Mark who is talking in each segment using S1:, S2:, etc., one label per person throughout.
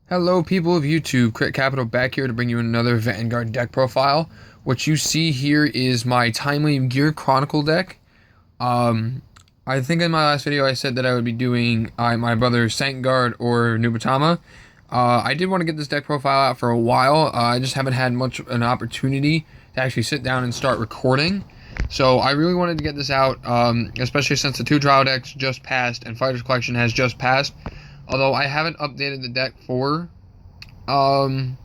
S1: Hello people of YouTube, Crit Capital back here to bring you another Vanguard deck profile. What you see here is my Timely Gear Chronicle deck. I think in my last video I said that I would be doing my brother's Vanguard or Nubatama. I did want to get this deck profile out for a while. I just haven't had much of an opportunity to actually sit down and start recording. So I really wanted to get this out, especially since the 2 trial decks just passed and Fighters Collection has just passed. Although I haven't updated the deck for the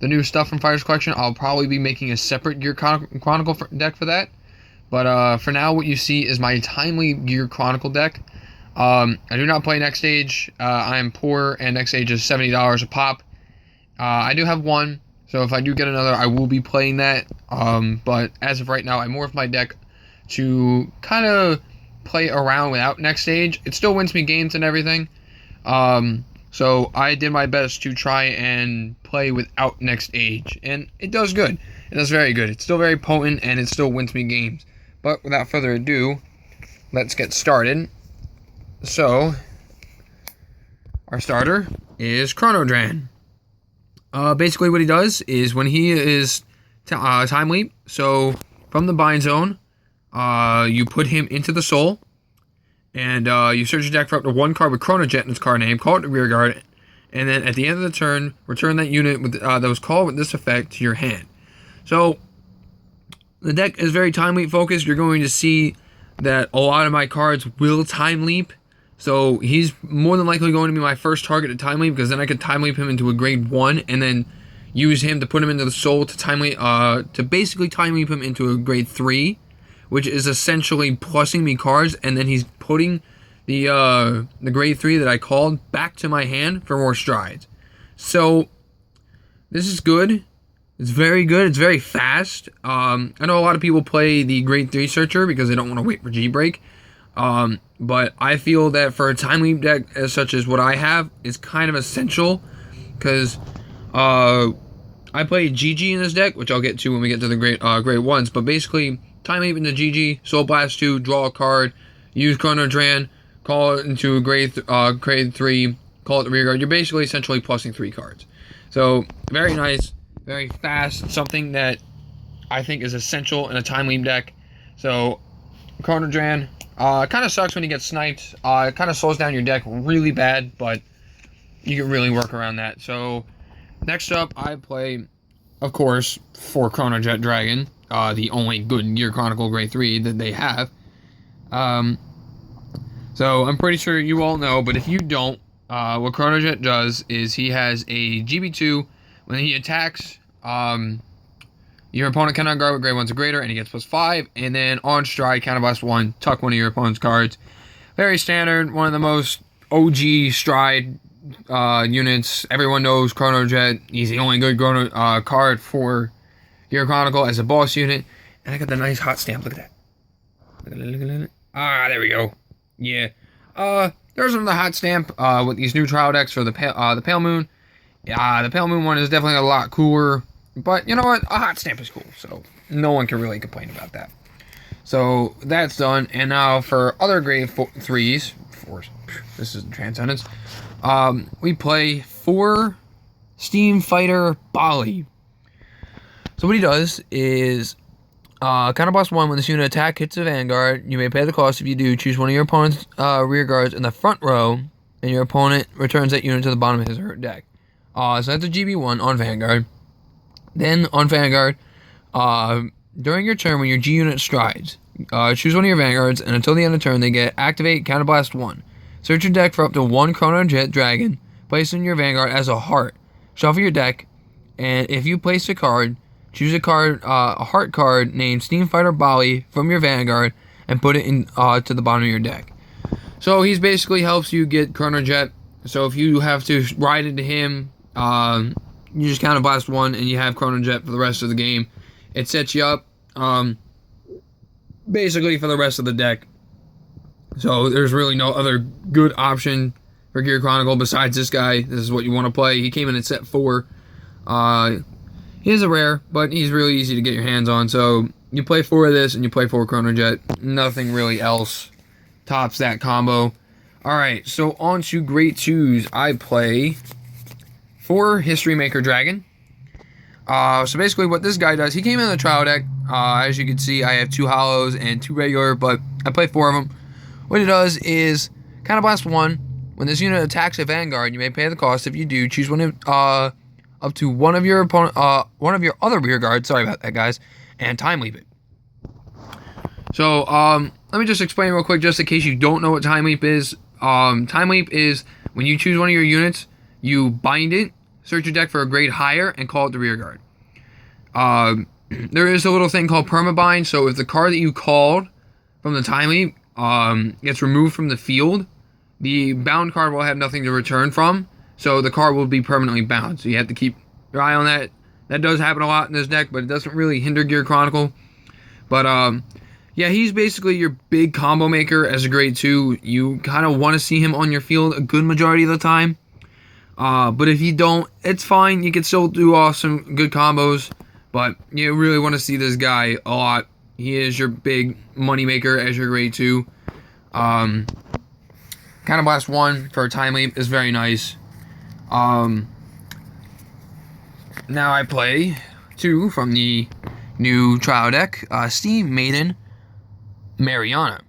S1: new stuff from Fighters Collection, I'll probably be making a separate Gear Chronicle deck for that. But for now, what you see is my Timely Gear Chronicle deck. I do not play Next Stage. I am poor, and Next Stage is $70 a pop. I do have one, so if I do get another, I will be playing that. But as of right now, I morphed my deck to kind of play around without Next Stage. It still wins me games and everything. So I did my best to try and play without Next Age, and it does good. It does very good. It's still very potent, and it still wins me games. But without further ado, let's get started. So, our starter is Chronodran. Basically what he does is when he is Time Leap, so from the bind zone, you put him into the soul, and you search your deck for up to 1 card with Chronojet in its card name, call it the rear guard, and then at the end of the turn, return that unit with, that was called with this effect to your hand. So, the deck is very Time Leap focused. You're going to see that a lot of my cards will Time Leap. So, he's more than likely going to be my first target to Time Leap, because then I could Time Leap him into a grade 1, and then use him to put him into the soul to Time Leap, to basically Time Leap him into a grade 3. Which is essentially plussing me cards, and then he's putting the grade 3 that I called back to my hand for more strides. So this is good. It's very good. It's very fast. I know a lot of people play the grade 3 searcher because they don't want to wait for G-Break. But I feel that for a Time Leap deck as such as what I have is kind of essential, because I play GG in this deck, which I'll get to when we get to the grade 1s. But basically, Time Leap into GG, Soul Blast 2, draw a card, use Chronodran, call it into a grade 3, call it the rear guard. You're basically essentially plussing 3 cards. So, very nice, very fast, something that I think is essential in a Time Leap deck. So, Chronodran, kind of sucks when you get sniped. It kind of slows down your deck really bad, but you can really work around that. So, next up, I play, of course, for Chronojet Dragon. The only good Gear Chronicle grade 3 that they have. So I'm pretty sure you all know, but if you don't, what Chronojet does is he has a GB2. When he attacks, your opponent cannot guard with grade 1s or greater, and he gets +5. And then on stride, counterblast 1, tuck one of your opponent's cards. Very standard, one of the most OG stride units. Everyone knows Chronojet. He's the only good card for Gear Chronicle as a boss unit. And I got the nice hot stamp. Look at that. Look at it. Ah, there we go. Yeah. There's another hot stamp with these new trial decks for the Pale Moon. The Pale Moon one is definitely a lot cooler. But you know what? A hot stamp is cool. So no one can really complain about that. So that's done. And now for other grade 3s. 4s. This is Transcendence. We play 4 Steam Fighter Bali. So what he does is, counterblast 1, when this unit attack hits a Vanguard, you may pay the cost. If you do, choose one of your opponent's rear guards in the front row, and your opponent returns that unit to the bottom of his or her deck. So that's a GB1 on Vanguard. Then, on Vanguard, during your turn when your G unit strides, choose one of your Vanguards, and until the end of turn, they get activate counterblast 1. Search your deck for up to 1 Chronojet Dragon, place in your Vanguard as a heart. Shuffle your deck, and if you place a card, choose a card, a heart card named Steam Fighter Bali from your Vanguard, and put it in to the bottom of your deck. So he's basically helps you get Chronojet. So if you have to ride into him, you just counterblast 1, and you have Chronojet for the rest of the game. It sets you up, basically for the rest of the deck. So there's really no other good option for Gear Chronicle besides this guy. This is what you want to play. He came in at set 4. He is a rare, but he's really easy to get your hands on. So you play 4 of this, and you play 4 Chronojet. Nothing really else tops that combo. Alright, so on to grade 2s. I play 4 History Maker Dragon. So basically what this guy does, he came in the trial deck. As you can see, I have 2 hollows and 2 regular, but I play 4 of them. What he does is Counterblast 1. When this unit attacks a Vanguard, you may pay the cost. If you do, choose one of up to one of your opponent, one of your other rear guards. Sorry about that, guys, and time leap it. So let me just explain real quick, just in case you don't know what time leap is. Time leap is when you choose one of your units, you bind it, search your deck for a grade higher, and call it the rear guard. There is a little thing called permabind. So if the card that you called from the time leap gets removed from the field, the bound card will have nothing to return from, so the card will be permanently bound. So you have to keep your eye on that. That does happen a lot in this deck, but it doesn't really hinder Gear Chronicle. But yeah, he's basically your big combo maker as a grade 2. You kind of want to see him on your field a good majority of the time. But if you don't, it's fine. You can still do some good combos, but you really want to see this guy a lot. He is your big money maker as your grade 2. Counterblast 1 for a time leap is very nice. Now I play 2 from the new trial deck, Steam Maiden Mariana.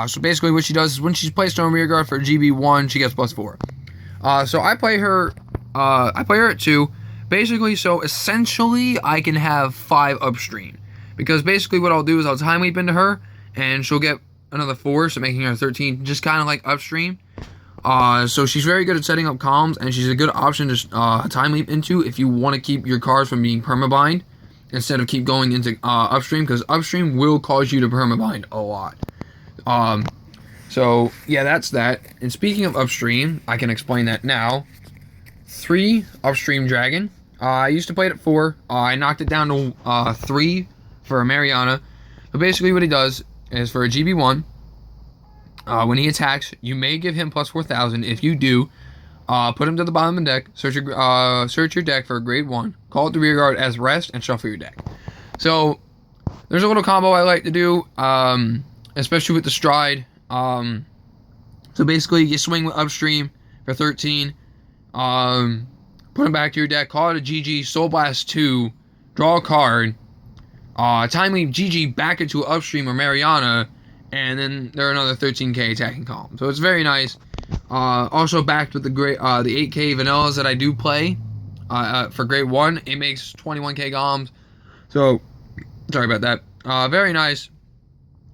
S1: So basically what she does is when she's placed on rear guard for GB1, she gets +4. So I play her at 2. Basically, so essentially I can have 5 upstream. Because basically what I'll do is I'll time leap into her, and she'll get another 4, so making her 13, just kind of like upstream. So she's very good at setting up columns, and she's a good option to time leap into if you want to keep your cards from being permabind instead of keep going into upstream, because upstream will cause you to permabind a lot. So yeah, that's that. And speaking of upstream, I can explain that now. 3 upstream dragon. I used to play it at 4. I knocked it down to 3 for a Mariana. But basically what he does is for a GB1, when he attacks, you may give him +4,000. If you do, put him to the bottom of the deck, search your deck for a grade 1, call it the rear guard as rest, and shuffle your deck. So there's a little combo I like to do, especially with the stride. So basically you swing with upstream for 13, put him back to your deck, call it a GG, Soul Blast 2, draw a card, time leap GG back into upstream or Mariana, and then there are another 13k attacking column. So it's very nice. Also backed with the 8k vanillas that I do play for grade 1. It makes 21k golems. So sorry about that. Very nice,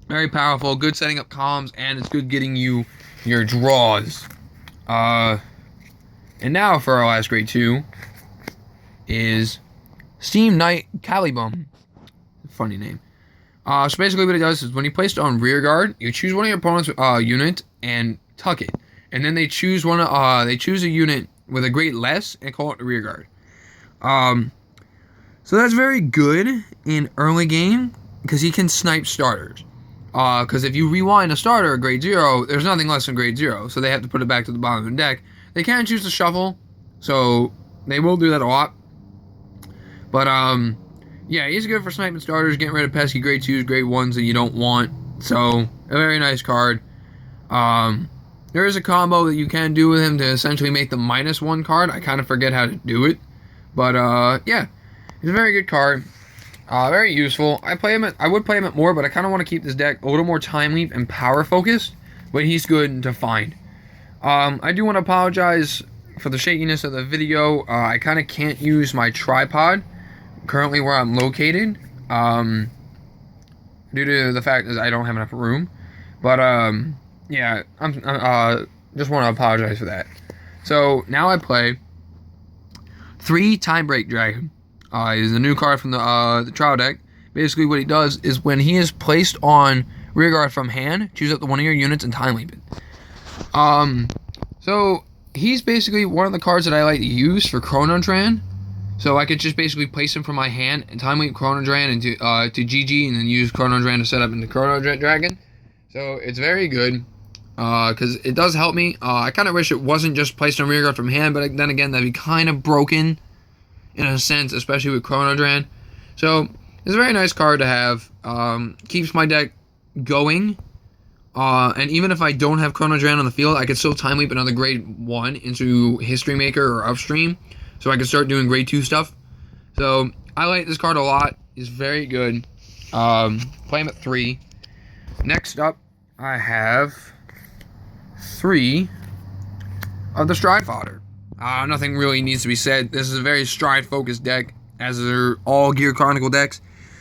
S1: very powerful, good setting up columns, and it's good getting you your draws. And now for our last grade 2 is Steam Knight Caliban. Funny name. So basically what it does is when you place it on rear guard, you choose one of your opponent's unit and tuck it. And then they choose a unit with a grade less and call it the rear guard. So that's very good in early game because he can snipe starters. Because if you rewind a starter at grade 0, there's nothing less than grade 0, so they have to put it back to the bottom of the deck. They can choose to shuffle, so they will do that a lot. But yeah, he's good for sniping starters, getting rid of pesky grade 2s, grade 1s that you don't want. So a very nice card. There is a combo that you can do with him to essentially make the -1 card. I kind of forget how to do it, but yeah, he's a very good card. Very useful. I would play him at more, but I kind of want to keep this deck a little more time leap and power focused. But he's good to find. I do want to apologize for the shakiness of the video. I kind of can't use my tripod currently where I'm located, due to the fact that I don't have enough room. But yeah, I'm just want to apologize for that. So now I play 3 Time Break Dragon. Is a new card from the trial deck. Basically what he does is when he is placed on rear guard from hand, choose up to one of your units and time leap it. So he's basically one of the cards that I like to use for Chronodran. So I could just basically place him from my hand and time leap Chronodran into to GG, and then use Chronodran to set up into Chronodran Dragon. So it's very good because it does help me. I kind of wish it wasn't just placed on rear guard from hand, but then again that'd be kind of broken in a sense, especially with Chronodran. So it's a very nice card to have. Keeps my deck going. And even if I don't have Chronodran on the field, I could still time leap another grade 1 into History Maker or upstream. so I can start doing grade 2 stuff. So I like this card a lot. It's very good. Play him at 3. Next up, I have 3 of the Stride Fodder. Nothing really needs to be said. This is a very Stride-focused deck, as are all Gear Chronicle decks.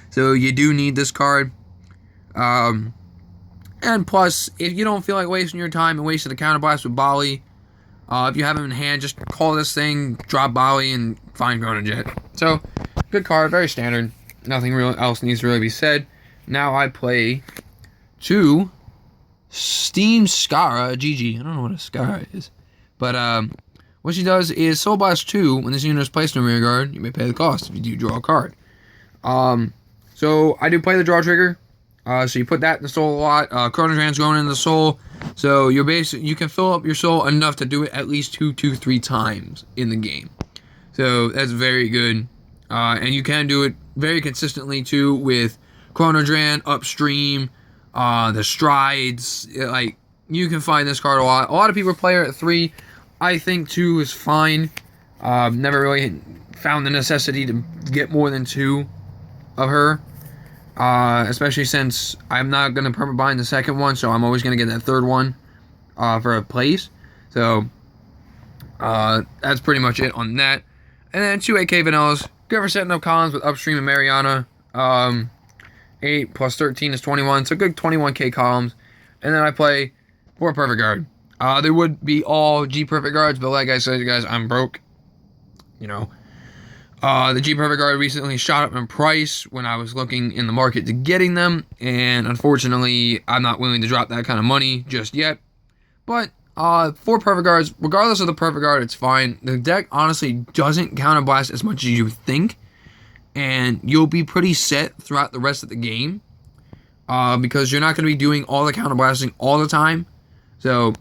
S1: So you do need this card. And plus, if you don't feel like wasting your time and wasting a counterblast with Bali, if you have him in hand, just call this thing, drop Bali, and find Chrono Jet. So, good card, very standard. Nothing else needs to really be said. Now I play 2 Steam Skara GG. I don't know what a Skara is. But, what she does is Soul Blast 2, when this unit is placed in a rear guard, you may pay the cost if you do draw a card. So I do play the draw trigger. So you put that in the soul a lot. Chrono Trans going in the soul. So you can fill up your soul enough to do it at least 3 times in the game. So that's very good. And you can do it very consistently too with Chrono Dran, Upstream, the Strides. Like, you can find this card a lot. A lot of people play her at 3. I think 2 is fine. Never really found the necessity to get more than 2 of her. Especially since I'm not going to perma bind the second one, so I'm always going to get that third one for a place. So that's pretty much it on that. And then 2 AK Vanillas. Good for setting up columns with Upstream and Mariana. 8 plus 13 is 21, so good 21k columns. And then I play 4 Perfect Guard. They would be all G Perfect Guards, but like I said, you guys, I'm broke. You know. The G Perfect Guard recently shot up in price when I was looking in the market to getting them, and unfortunately, I'm not willing to drop that kind of money just yet. But 4 Perfect Guards, regardless of the Perfect Guard, it's fine. The deck honestly doesn't counterblast as much as you think, and you'll be pretty set throughout the rest of the game, because you're not going to be doing all the counterblasting all the time. So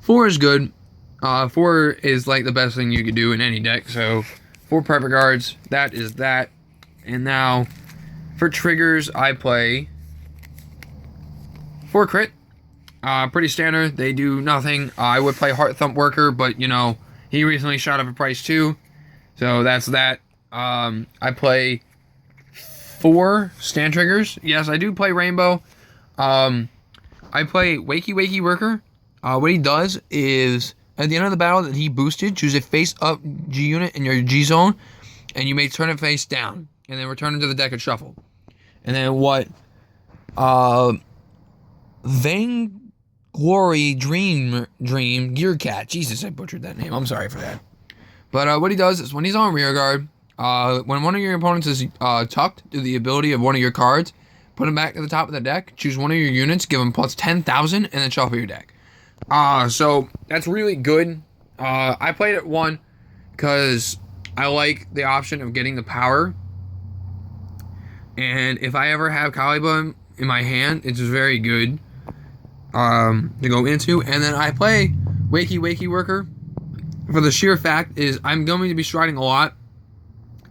S1: 4 is good. 4 is like the best thing you could do in any deck. So 4 Perfect Guards, that is that. And now, for triggers, I play 4 Crit. Pretty standard. They do nothing. I would play Heart Thump Worker, but, you know, he recently shot up in price too. So that's that. I play 4 stand triggers. Yes, I do play Rainbow. I play Wakey Wakey Worker. What he does is, at the end of the battle that he boosted, choose a face-up G unit in your G zone, and you may turn it face down, and then return it to the deck and shuffle. And then what Vanguard Dream Gear Cat. Jesus, I butchered that name. I'm sorry for that. But what he does is, when he's on rear guard, when one of your opponents is tucked to the ability of one of your cards, put him back to the top of the deck, choose one of your units, give him plus 10,000, and then shuffle your deck. So that's really good. I played it 1 because I like the option of getting the power. And if I ever have Kaliba in my hand, it's very good to go into. And then I play Wakey Wakey Worker for the sheer fact is I'm going to be striding a lot.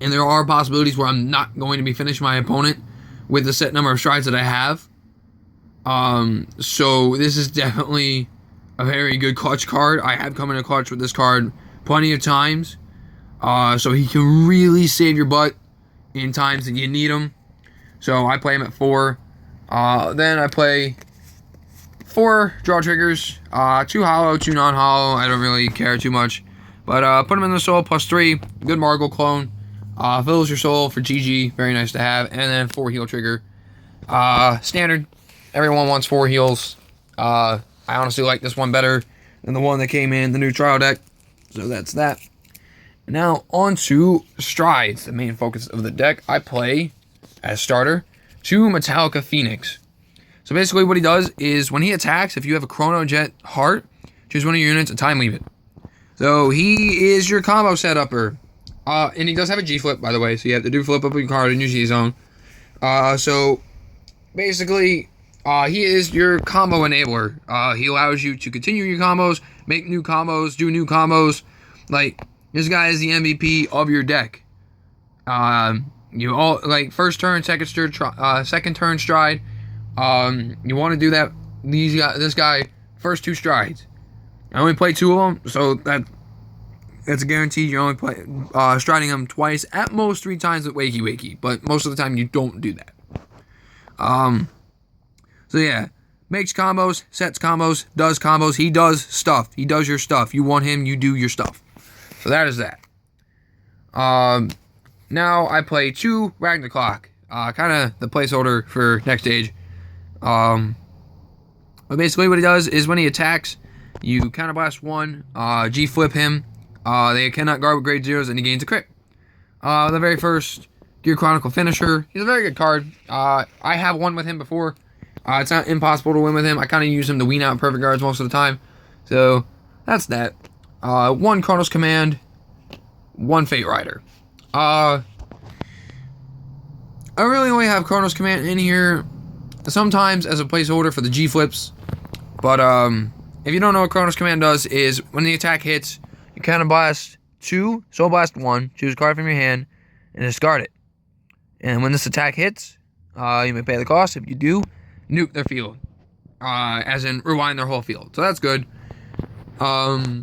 S1: And there are possibilities where I'm not going to be finishing my opponent with the set number of strides that I have. So this is definitely a very good clutch card. I have come in a clutch with this card plenty of times. So he can really save your butt in times that you need him. So I play him at 4. Then I play 4 draw triggers. 2 hollow, 2 non-hollow. I don't really care too much. But put him in the soul, plus 3. Good Margle clone. Fills your soul for GG. Very nice to have. And then 4 heal trigger. Standard. Everyone wants 4 heals. I honestly like this one better than the one that came in the new trial deck. So that's that. Now, on to Strides, the main focus of the deck. I play, as starter, 2 Metallica Phoenix. So basically what he does is, when he attacks, if you have a Chrono Jet Heart, choose one of your units and time leave it. So he is your combo setupper. And he does have a G-flip, by the way, so you have to do flip up your card in your G-zone. So basically, he is your combo enabler. He allows you to continue your combos, make new combos, do new combos. Like, this guy is the MVP of your deck. You all, like, first turn, second turn stride. You want to do that. This guy, first 2 strides. I only play 2 of them, so that It's a guarantee you're only striding him twice, at most 3 times with Wakey Wakey, but most of the time you don't do that. So yeah, makes combos, sets combos, does combos. He does stuff. He does your stuff. You want him, you do your stuff. So that is that. Now I play 2 Ragnarok, kind of the placeholder for next stage. But basically what he does is when he attacks, you counterblast 1, G-flip him. They cannot guard with grade 0s, and he gains a crit. The very first Gear Chronicle finisher. He's a very good card. I have won with him before. It's not impossible to win with him. I kind of use him to wean out perfect guards most of the time. So that's that. 1 Chronos Command, 1 Fate Rider. I really only have Chronos Command in here sometimes as a placeholder for the G-flips. But if you don't know what Chronos Command does, is when the attack hits, you counterblast 2, Soul Blast 1, choose a card from your hand, and discard it. And when this attack hits, you may pay the cost. If you do, nuke their field. As in, rewind their whole field. So that's good. I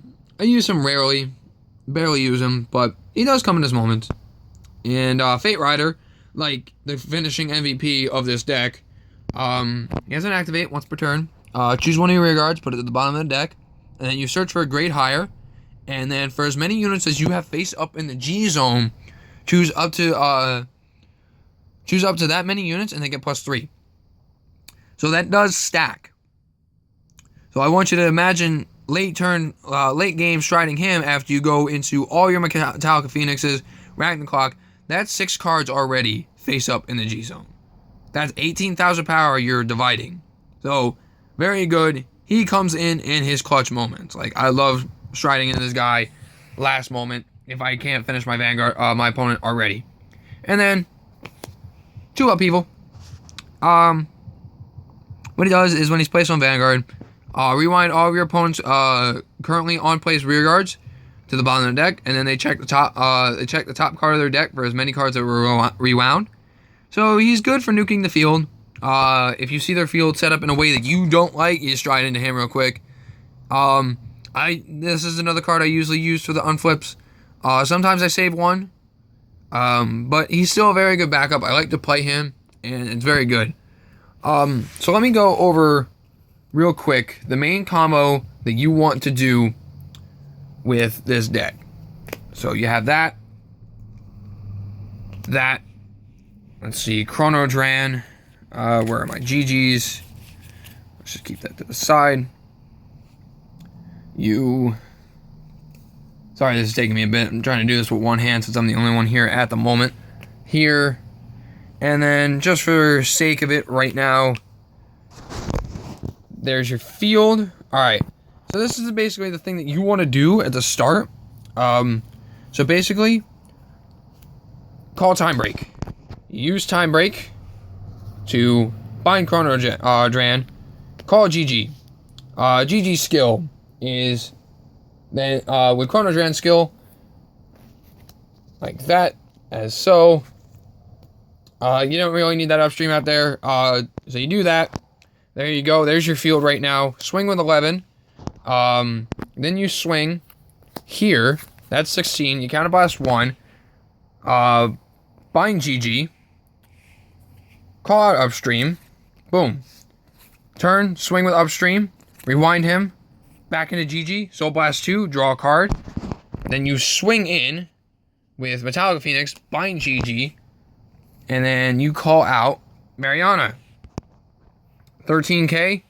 S1: use him rarely. Barely use him, but he does come in his moments. And Fate Rider, like the finishing MVP of this deck, he has an activate once per turn. Choose one of your rear guards, put it at the bottom of the deck, and then you search for a grade higher. And then for as many units as you have face up in the G zone, choose up to that many units, and they get +3. So that does stack. So I want you to imagine late game striding him after you go into all your Metallica Phoenixes, Ragnarok. That's 6 cards already face up in the G zone. That's 18,000 power you're dividing. So very good. He comes in his clutch moments. Like, I love striding into this guy last moment if I can't finish my Vanguard, my opponent already. And then 2 Upheaval. What he does is when he's placed on Vanguard, rewind all of your opponent's currently on place rear guards to the bottom of the deck, and then they check the top. They check the top card of their deck for as many cards that were rewound. So he's good for nuking the field. If you see their field set up in a way that you don't like, you stride into him real quick. This is another card I usually use for the unflips. Sometimes I save 1, but he's still a very good backup. I like to play him, and it's very good. So let me go over real quick the main combo that you want to do with this deck. So you have that. Let's see, Chrono Dran. Where are my GGs? Let's just keep that to the side. Sorry, this is taking me a bit. I'm trying to do this with one hand since I'm the only one here at the moment. Here. And then, just for sake of it right now, there's your field. Alright. So this is basically the thing that you want to do at the start. So basically, call Time Break. Use Time Break to bind Chrono Dran. Call GG. GG's skill is then with Chrono Dran's skill, like that, as so. You don't really need that upstream out there. So you do that. There you go. There's your field right now. Swing with 11. Then you swing here. That's 16. You counterblast 1. Bind GG. Call out upstream. Boom. Turn. Swing with upstream. Rewind him. Back into GG. Soul Blast 2. Draw a card. Then you swing in with Metallica Phoenix. Bind GG. And then you call out Mariana. 13k.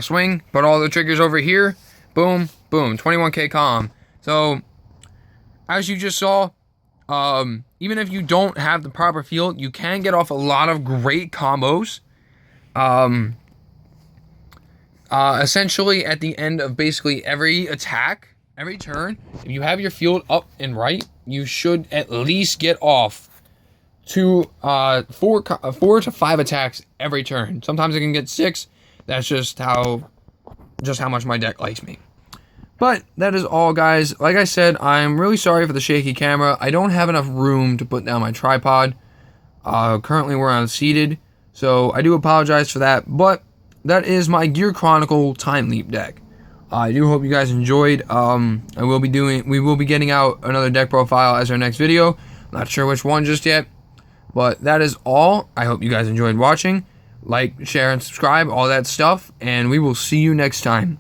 S1: Swing. Put all the triggers over here. Boom. Boom. 21k calm. So, as you just saw, even if you don't have the proper field, you can get off a lot of great combos. Essentially, at the end of basically every attack, every turn, if you have your field up and right, you should at least get off to 4 to 5 attacks every turn. Sometimes I can get 6. That's just how much my deck likes me. But that is all, guys. Like I said, I'm really sorry for the shaky camera. I don't have enough room to put down my tripod. Currently we're unseated, so I do apologize for that. But that is my Gear Chronicle Time Leap deck. I do hope you guys enjoyed. We will be getting out another deck profile as our next video. Not sure which one just yet, but that is all. I hope you guys enjoyed watching. Like, share, and subscribe, all that stuff, and we will see you next time.